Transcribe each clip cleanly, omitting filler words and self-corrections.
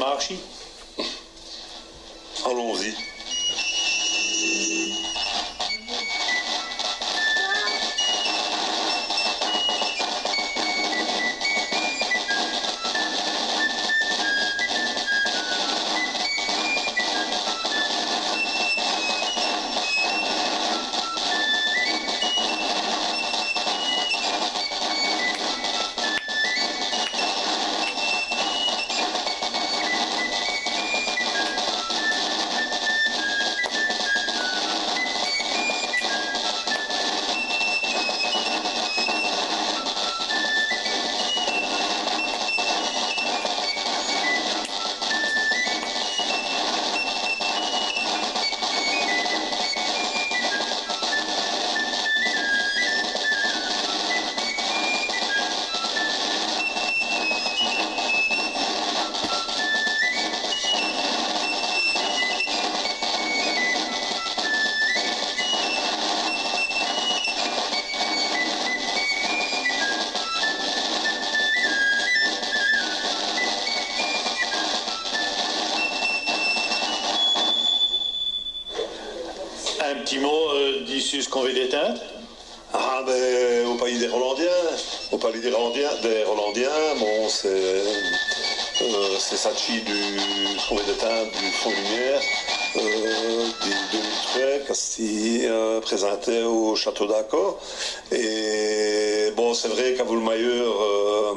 marche. Allons-y. Un petit mot d'ici ce qu'on veut d'éteindre. Ah ben au pays des Rolandiens, bon c'est Sachi du Convé d'éteindre du Fond Lumière des 2003 qui présentait au Château d'Accord. Et bon c'est vrai qu'à Voulmailleur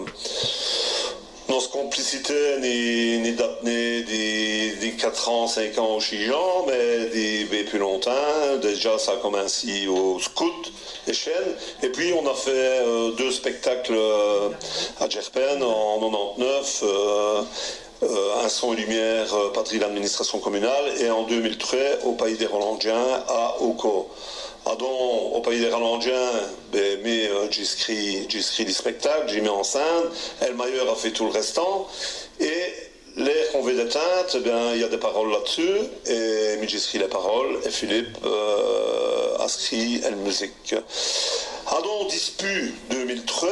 nos complicité ni d'apnée des 4 ans, 5 ans au Chijan, mais des plus longtemps. Déjà, ça a commencé au Scout, les chaînes. Et puis, on a fait 2 spectacles à Djerpen en 99. Un son et lumière, patrie de l'administration communale. Et en 2003, au Pays des Rolandiens, à Oko. Donc, au Pays des Rolandiens, j'ai écrit des spectacles, j'ai mis en scène, Elmayer a fait tout le restant, et l'air qu'on veut d'éteinte, il y a des paroles là-dessus, et j'ai écrit les paroles, et Philippe a écrit la musique. Donc, dispute 2003,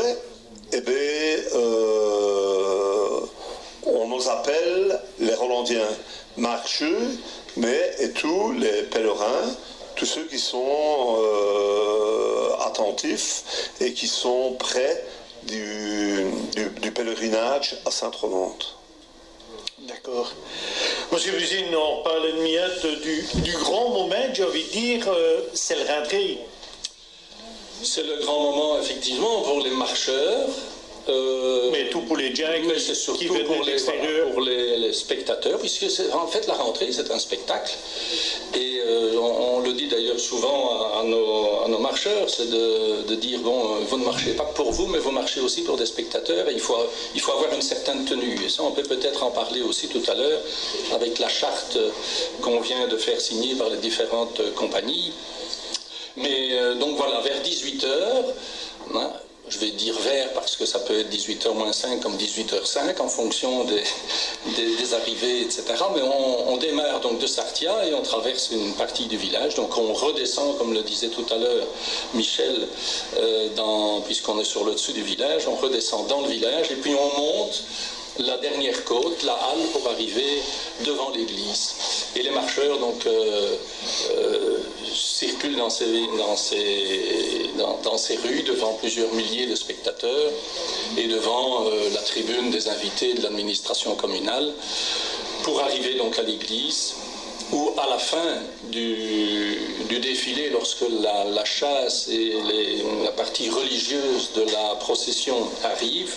on nous appelle les Rolandiens marcheux, mais et tous les pèlerins, tous ceux qui sont attentifs et qui sont près du pèlerinage à Saint-Tronante. D'accord. Monsieur Buzine, on parle une miette du grand moment, j'ai envie de dire, c'est le rentrée. C'est le grand moment, effectivement, pour les marcheurs. Mais tout pour les gens mais c'est surtout qui viennent pour de les spectateurs, puisque en fait la rentrée c'est un spectacle. Et on le dit d'ailleurs souvent à nos marcheurs, c'est de dire bon, vous ne marchez pas pour vous, mais vous marchez aussi pour des spectateurs, et il faut avoir une certaine tenue. Et ça, on peut peut-être en parler aussi tout à l'heure avec la charte qu'on vient de faire signer par les différentes compagnies. Mais donc voilà, vers 18h, hein, je vais dire vers parce que ça peut être 18h moins 5 comme 18h05 en fonction des arrivées, etc. Mais on démarre donc de Sartia et on traverse une partie du village. Donc on redescend, comme le disait tout à l'heure Michel, puisqu'on est sur le dessus du village, on redescend dans le village et puis on monte la dernière côte, la halle, pour arriver devant l'église. Et les marcheurs donc circulent dans ces rues devant plusieurs milliers de spectateurs et devant la tribune des invités de l'administration communale pour arriver donc à l'église où à la fin du défilé, lorsque la chasse et la partie religieuse de la procession arrive,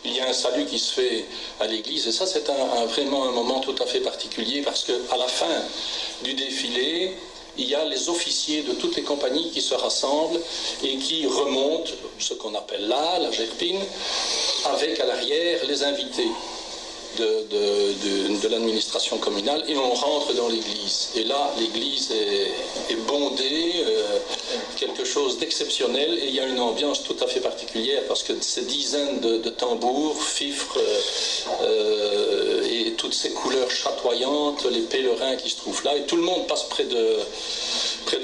il y a un salut qui se fait à l'église, et ça c'est vraiment un moment tout à fait particulier parce qu'à la fin du défilé, il y a les officiers de toutes les compagnies qui se rassemblent et qui remontent ce qu'on appelle là, la Gerpine, avec à l'arrière les invités de l'administration communale, et on rentre dans l'église. Et là, l'église est bondée, quelque chose d'exceptionnel, et il y a une ambiance tout à fait particulière parce que ces dizaines de tambours, fifres et toutes ces couleurs chatoyantes, les pèlerins qui se trouvent là, et tout le monde passe près de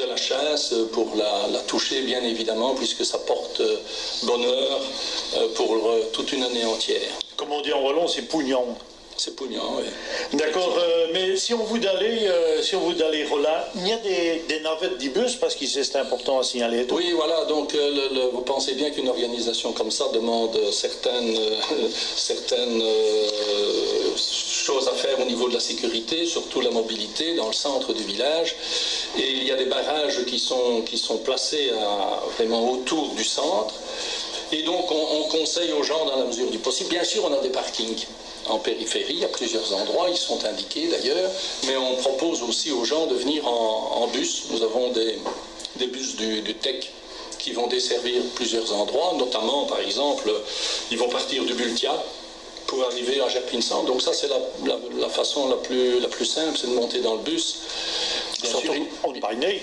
la chasse pour la toucher, bien évidemment, puisque ça porte bonheur pour toute une année entière. Comme on dit en wallon, c'est pougnant. C'est poignant, oui. D'accord, mais si on veut d'aller Roland, il y a des navettes d'ibus parce que c'est important à signaler. Oui, voilà, donc vous pensez bien qu'une organisation comme ça demande certaines choses à faire au niveau de la sécurité, surtout la mobilité dans le centre du village. Et il y a des barrages qui sont placés vraiment autour du centre. Et donc on conseille aux gens dans la mesure du possible. Bien sûr, on a des parkings en périphérie, à plusieurs endroits, ils sont indiqués d'ailleurs, mais on propose aussi aux gens de venir en bus. Nous avons des bus du TEC qui vont desservir plusieurs endroits, notamment par exemple, ils vont partir du Bultia pour arriver à Gerpinsan. Donc ça c'est la façon la plus simple, c'est de monter dans le bus. Surtout on paye.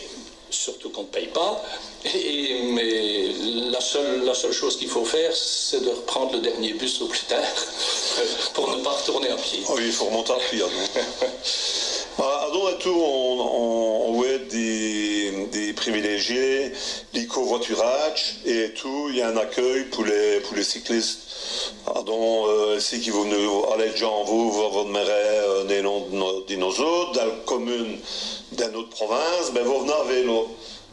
Surtout qu'on ne paye pas, mais la seule chose qu'il faut faire, c'est de reprendre le dernier bus au plus tard pour ne pas retourner à pied. Oui, il faut remonter à pied. À tout, on est des privilégiés, les covoiturage et tout, il y a un accueil pour les cyclistes. Si qui vous allez déjà en vous votre marais des nos autres, dans la commune d'une autre province, ben vous venez à vélo.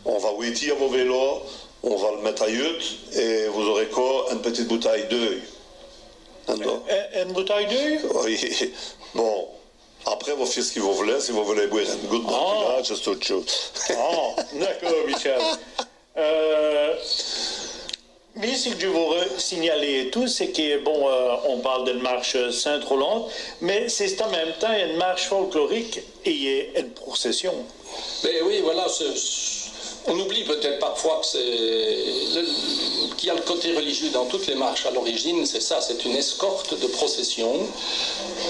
On va waitir vos vélos, on va le mettre à yut et vous aurez quoi? Une petite bouteille d'œil. Une bouteille d'œil? Oui. Bon. Après, vous faites ce que vous voulez. Si vous voulez boire une goutte d'enculage, c'est autre chose. D'accord, Michel. Mais ce que je veux signaler et tout, c'est que, bon, on parle d'une marche Saint-Roland, mais c'est en même temps une marche folklorique et une procession. Mais oui, voilà, on oublie peut-être parfois qu'il y a le côté religieux dans toutes les marches. À l'origine, c'est ça, c'est une escorte de procession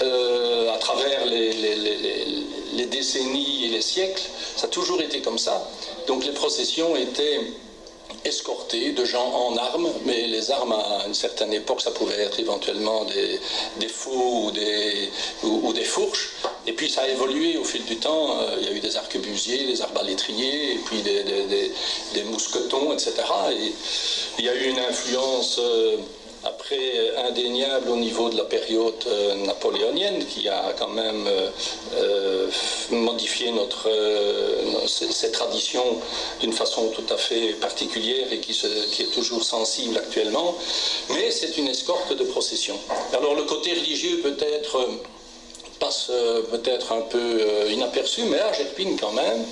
à travers les décennies et les siècles. Ça a toujours été comme ça. Donc les processions étaient escortés de gens en armes, mais les armes à une certaine époque ça pouvait être éventuellement des faux ou des fourches, et puis ça a évolué au fil du temps. Il y a eu des arquebusiers, des arbalétriers, et puis des mousquetons, etc. Et il y a eu une influence après indéniable au niveau de la période napoléonienne qui a quand même modifié ces traditions d'une façon tout à fait particulière et qui est toujours sensible actuellement. Mais c'est une escorte de procession. Alors le côté religieux passe peut-être un peu inaperçu, mais à Gerpine quand même,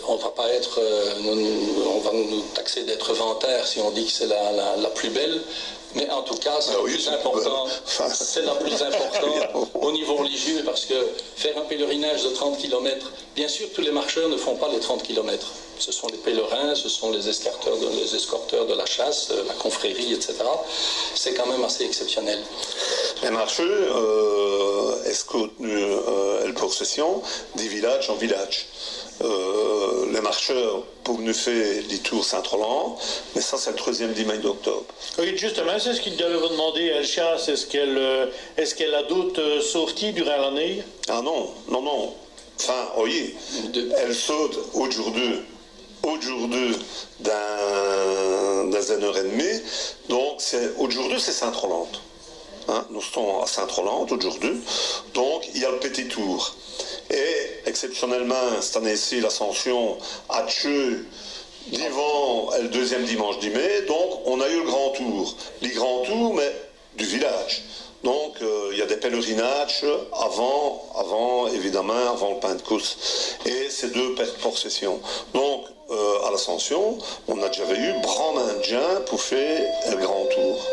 on va nous taxer d'être vantaires si on dit que c'est la plus belle, mais en tout cas c'est la plus importante. C'est la plus importante au niveau religieux, parce que faire un pèlerinage de 30 km, bien sûr tous les marcheurs ne font pas les 30 km. Ce sont les pèlerins, ce sont les escorteurs de la chasse, la confrérie, etc. C'est quand même assez exceptionnel. Les marcheurs escortent la procession des villages en village. Les marcheurs pour nous faire les tours Saint-Roland, mais ça c'est le 3e dimanche d'octobre. Oui, justement, c'est ce qu'il devait vous demander, elle chasse, est-ce qu'elle a d'autres sorties durant l'année? Ah non. Enfin, oui, elle saute aujourd'hui dans 1h30, donc aujourd'hui c'est Saint-Roland. Nous sommes à Saint-Roland aujourd'hui, donc il y a le petit tour. Et exceptionnellement, cette année-ci, l'Ascension a tué l'hiver le 2e dimanche du mai, donc on a eu le grand tour. Les grands tours, mais du village. Donc il y a des pèlerinages avant le Pentecôte. Et c'est 2 processions. Donc à l'Ascension, on a déjà eu Brandin pour faire le grand tour.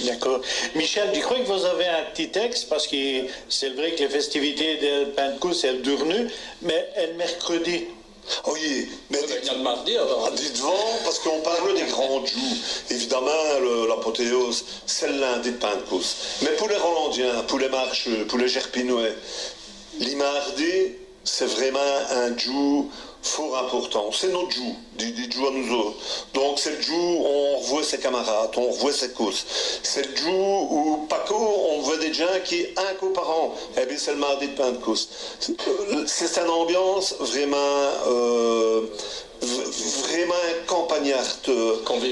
D'accord. Michel, je crois que vous avez un petit texte, parce que c'est vrai que les festivités de Pentecôte, c'est le Durnu, mais le mercredi. Oui, mais il y a le mardi alors. Dites-vous, parce qu'on parle des grands jours. Évidemment, l'apothéose, c'est le lundi de Pentecôte. Mais pour les Rolandiens, pour les marcheux, pour les Gerpinois, les mardis, c'est vraiment un jour fort important. C'est notre jour, du jour à nous autres. Donc c'est le jour où on revoit ses camarades, on revoit ses causes. C'est le jour où, pas on voit des gens qui, un coup par an, eh bien c'est le mardi de Pentecôte. C'est une ambiance vraiment vraiment campagnard.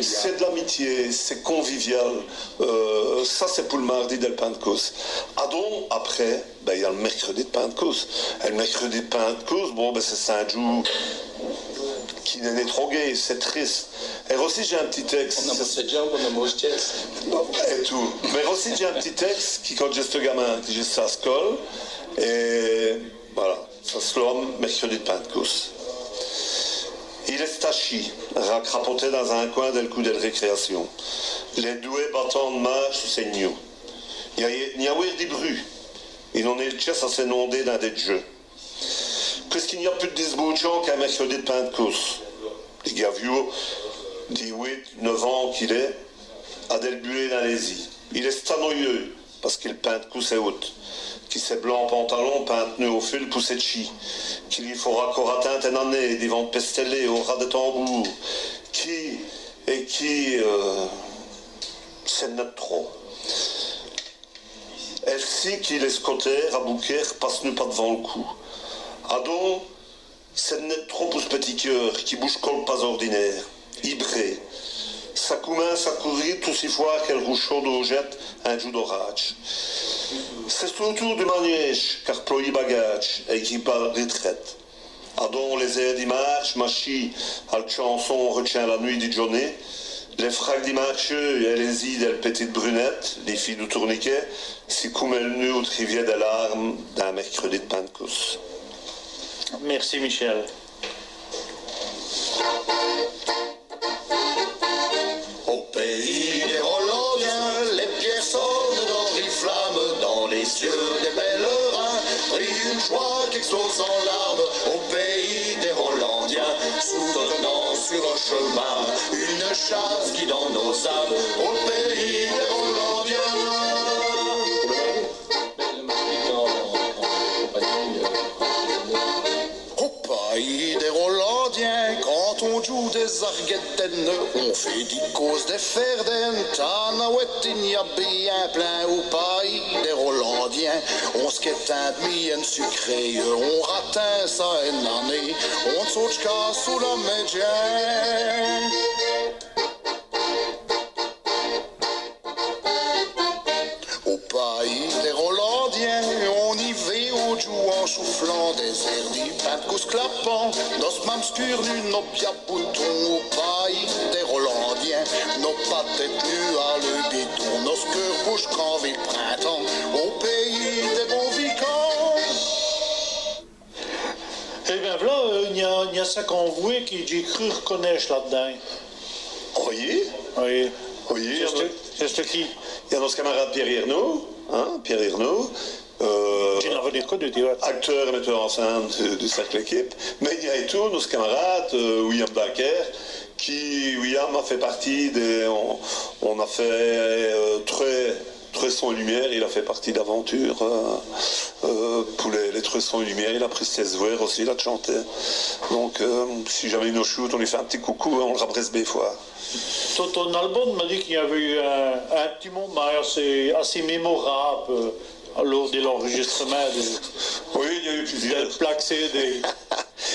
C'est de l'amitié, c'est convivial. Ça, c'est pour le mardi del Pentecôte. Adon, après, il y a le mercredi de Pentecôte. Et le mercredi de Pentecôte, bon, c'est Saint-Jou qui n'est trop gay, c'est triste. Et aussi, j'ai un petit texte. On a déjà, on a mouché. Et tout. Mais aussi, j'ai un petit texte qui, quand j'étais gamin, qui j'ai ça scole. Et voilà, ça se l'homme, mercredi de Pentecôte. Il est stachi, racrapoté dans un coin del coup de récréation. Les doués battant de marche c'est nous. Il y a des bruits. Il en est le chess à s'inonder dans des jeux. Qu'est-ce qu'il n'y a plus de disbouchons qu'un mercredi de Pentecôte? Les gars vieux, 18, 9 ans qu'il est, a del buée dans les yeux. Il est stanoyeux, parce qu'il Pentecôte est haute. Qui s'est blanc pantalon, peintenu au fil, poussé de chi, qu'il lui fera encore atteinte une année, des vents pestelés au ras de tambour, qui, c'est net trop. Elle sait qu'il est scotaire, à bouquer, passe-nous pas devant le cou. Adon, c'est net trop pour ce petit cœur, qui bouge comme pas ordinaire, hybré. Ça commence à courir tout si fois qu'elle rouge chaude au jette un jour d'orage. C'est surtout du manège, car ploie bagage et qui part retraite. Adon les airs dimanche, machi, à la chanson retient la nuit du journée. Les fracs dimanche et les idées petites brunettes, les filles du tourniquet, c'est comme elles nues au trivier des larmes d'un mercredi de Pentecôte. Merci Michel. Au pays des Hollandiens, les pierres sonnent d'oriflammes dans les yeux des pèlerins. Brille une joie qui explose en larmes. Au pays des Hollandiens, soutenant sur un chemin une chasse qui dans nos âmes. Au pays des Hollandiens. Au pays des Hollandiens, quand on joue des arguetten, on fait des causes des ferden. Tanawet, il y a bien plein au pays des Hollandiens. On se quête un demi sucré, on ratin ça une année, on saute sous la médiane. Au pays des Hollandiens, on y va au joue en soufflant des airs du Pentecôte clapant. Dans ce même scur nu, nos pieds boutons. Au pays des Hollandiens, nos pattes tenues à le béton. Nos cœurs bouche quand vit le printemps. Au pays des bons vicans. Eh bien voilà, il y a ça qu'on voit qui j'ai cru reconnaître là-dedans. Oui. Oui. Oui. C'est ce qui. Il y a notre camarade Pierre Hirnaud, Pierre Hirnaud. J'ai l'envie de quoi de dire. Acteur et metteur en scène du cercle équipe. Mais il y a et tout, notre camarade William Dacker, qui, William a fait partie des. On a fait très son et lumière, il a fait partie d'aventure pour les Tressons et lumière, il a pris ses voix aussi, il a chanté. Donc, si jamais il nous shoot, on lui fait un petit coucou et on le rabresse des fois. Ton album m'a dit qu'il y avait eu un petit moment assez mémorable lors de l'enregistrement Oui, il y a eu plusieurs.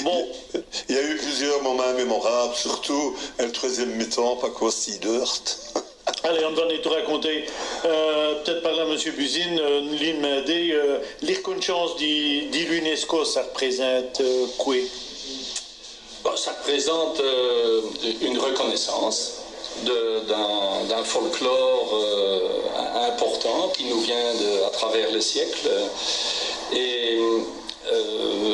Bon. Il y a eu plusieurs moments mémorables, surtout le troisième mi-temps, pas quoi, si d'heures. Allez, on va nous tout raconter. Peut-être par là, M. Buzine, l'île m'a dit, l'irconchance de l'UNESCO, ça représente quoi? Ça représente une reconnaissance d'un folklore important qui nous vient à travers les siècles. Et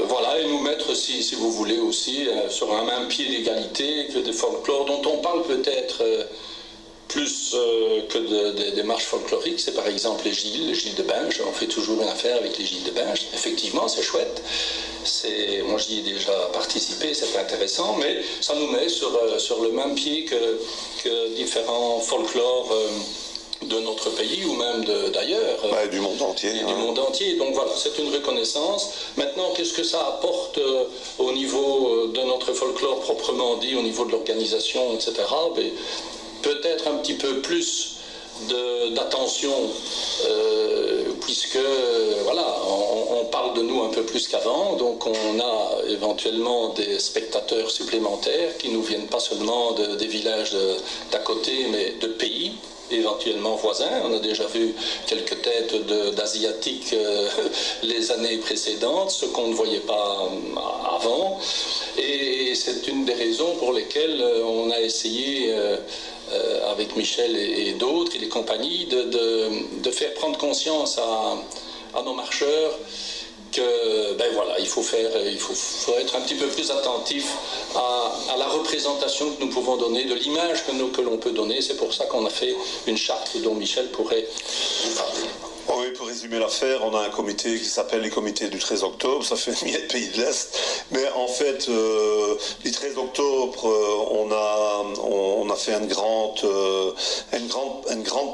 voilà, et nous mettre, si vous voulez aussi, sur un même pied d'égalité que des folklores dont on parle peut-être plus que des marches folkloriques. C'est par exemple les Gilles de Binge. On fait toujours une affaire avec les Gilles de Binge. Effectivement, c'est chouette. Moi, j'y ai déjà participé, c'est intéressant, mais ça nous met sur le même pied que différents folklores de notre pays ou même d'ailleurs. Du monde entier. Du monde entier. Donc voilà, c'est une reconnaissance. Maintenant, qu'est-ce que ça apporte au niveau de notre folklore proprement dit, au niveau de l'organisation, etc. Peut-être un petit peu plus d'attention, puisque voilà, on parle parle de nous un peu plus qu'avant. Donc on a éventuellement des spectateurs supplémentaires qui nous viennent pas seulement des villages d'à côté, mais de pays éventuellement voisins. On a déjà vu quelques têtes d'Asiatiques les années précédentes, ce qu'on ne voyait pas avant. Et c'est une des raisons pour lesquelles on a essayé, avec Michel et d'autres, et les compagnies, de faire prendre conscience à nos marcheurs que, ben voilà, il faut être un petit peu plus attentif à la représentation que nous pouvons donner, de l'image que l'on peut donner. C'est pour ça qu'on a fait une charte dont Michel pourrait vous parler. Oui, pour résumer l'affaire, on a un comité qui s'appelle les comités du 13 octobre, ça fait un millier de pays de l'Est, mais en fait, le 13 octobre, on a fait une grande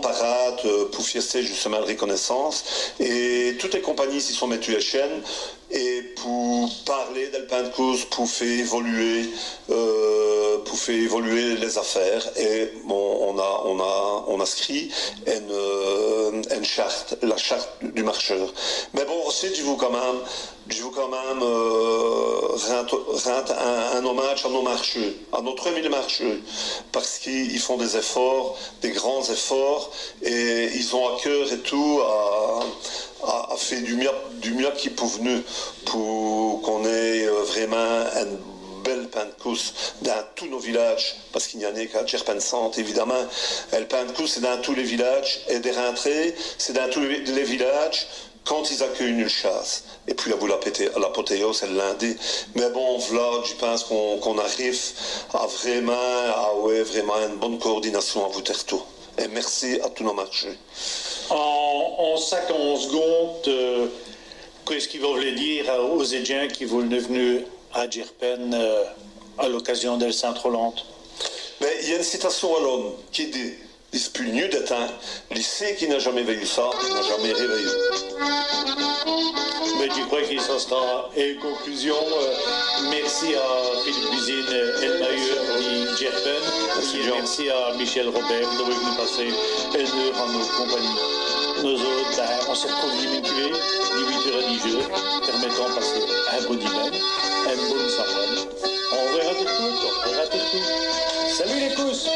parade pour fêter justement la reconnaissance, et toutes les compagnies s'y sont mettues à chaîne, et pour parler d'Alpin de Cous, pour faire évoluer les affaires. Et bon, on a écrit une charte, la charte du marcheur. Mais bon, aussi, je veux quand même rendre un hommage à nos marcheurs, à nos 3000 marcheurs, parce qu'ils font des efforts, des grands efforts, et ils ont à cœur et tout à faire du mieux qu'ils peuvent nous, pour qu'on ait vraiment une belle Pentecôte dans tous nos villages, parce qu'il n'y en a qu'à Gerpensante, évidemment. Le Pentecôte, c'est dans tous les villages, et des rentrées, c'est dans tous les villages, quand ils accueillent une chasse. Et puis, à vous l'apothéose, c'est le lundi. Mais bon, voilà, je pense qu'on arrive à vraiment une bonne coordination à vous tout. Et merci à tous nos marchés. En 50 secondes, qu'est-ce qu'ils veulent dire aux Édiens qui veulent venir à Gerpen à l'occasion de Saint-Roland? Mais il y a une citation à l'homme qui dit « Il se peut mieux d'être un lycée qui n'a jamais vécu ça, qui n'a jamais réveillé. » Mais tu crois que ça sera une conclusion. Merci à Philippe Buzine Elmayer de Gerpen. Merci à Michel Robert de venir passer une heure en notre compagnie. Nous autres, on se retrouve dimanche, de 8h à 10h, permettant de passer un bon dimanche, un bon semaine. On verra tout. Salut les pouces!